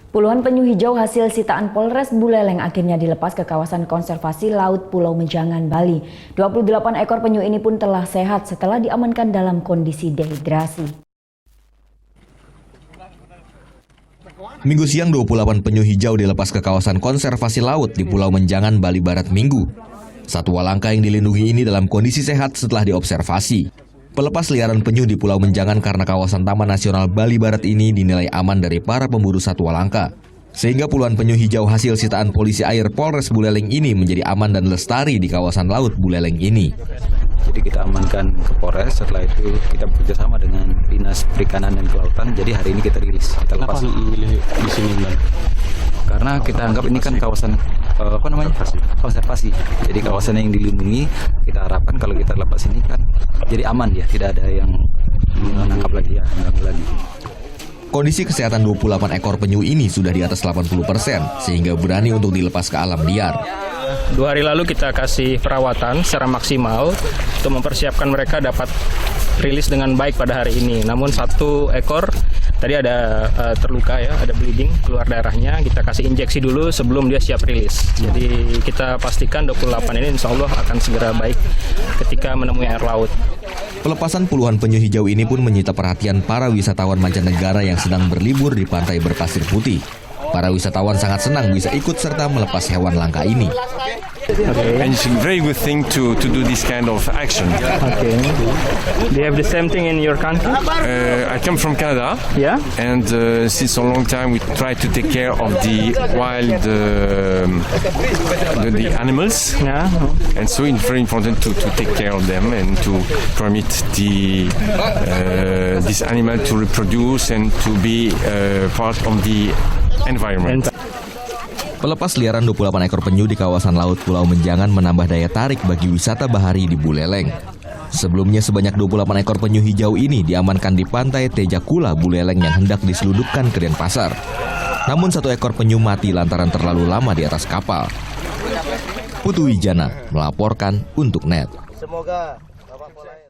Puluhan penyu hijau hasil sitaan Polres Buleleng akhirnya dilepas ke kawasan konservasi laut Pulau Menjangan, Bali. 28 ekor penyu ini pun telah sehat setelah diamankan dalam kondisi dehidrasi. Minggu siang 28 penyu hijau dilepas ke kawasan konservasi laut di Pulau Menjangan, Bali Barat Minggu. Satwa langka yang dilindungi ini dalam kondisi sehat setelah diobservasi. Pelepas liaran penyu di Pulau Menjangan karena kawasan Taman Nasional Bali Barat ini dinilai aman dari para pemburu satwa langka. Sehingga puluhan penyu hijau hasil sitaan polisi air Polres Buleleng ini menjadi aman dan lestari di kawasan laut Buleleng ini. Jadi kita amankan ke Polres, setelah itu kita bekerjasama dengan Dinas Perikanan dan Kelautan. Jadi hari ini kita rilis, kita lepas. Kenapa memilih di sini, Bang? Karena kita anggap ini kan kawasan konservasi. Jadi kawasan yang dilindungi, kita harapkan kalau kita lepas ini kan jadi aman ya, tidak ada yang menangkap lagi ya, mengganggu lagi. Kondisi kesehatan 28 ekor penyu ini sudah di atas 80%, sehingga berani untuk dilepas ke alam liar. 2 hari lalu kita kasih perawatan secara maksimal untuk mempersiapkan mereka dapat rilis dengan baik pada hari ini. Namun 1 ekor tadi ada terluka ya, ada bleeding, keluar darahnya. Kita kasih injeksi dulu sebelum dia siap rilis. Jadi kita pastikan 28 ini insya Allah akan segera baik ketika menemui air laut. Pelepasan puluhan penyu hijau ini pun menyita perhatian para wisatawan mancanegara yang sedang berlibur di pantai berpasir putih. Para wisatawan sangat senang bisa ikut serta melepas hewan langka ini. And it's a very good thing to do this kind of action. Okay. Do you have the same thing in your country? I come from Canada. Yeah. And since a long time we try to take care of the wild the animals. Yeah. And so it's very important to take care of them and to permit this animal to reproduce and to be part of the environment. Pelepas liaran 28 ekor penyu di kawasan laut Pulau Menjangan menambah daya tarik bagi wisata bahari di Buleleng. Sebelumnya sebanyak 28 ekor penyu hijau ini diamankan di pantai Tejakula, Buleleng yang hendak diselundupkan ke Denpasar. Namun 1 ekor penyu mati lantaran terlalu lama di atas kapal. Putu Wijana melaporkan untuk NET. Semoga Bapak Polres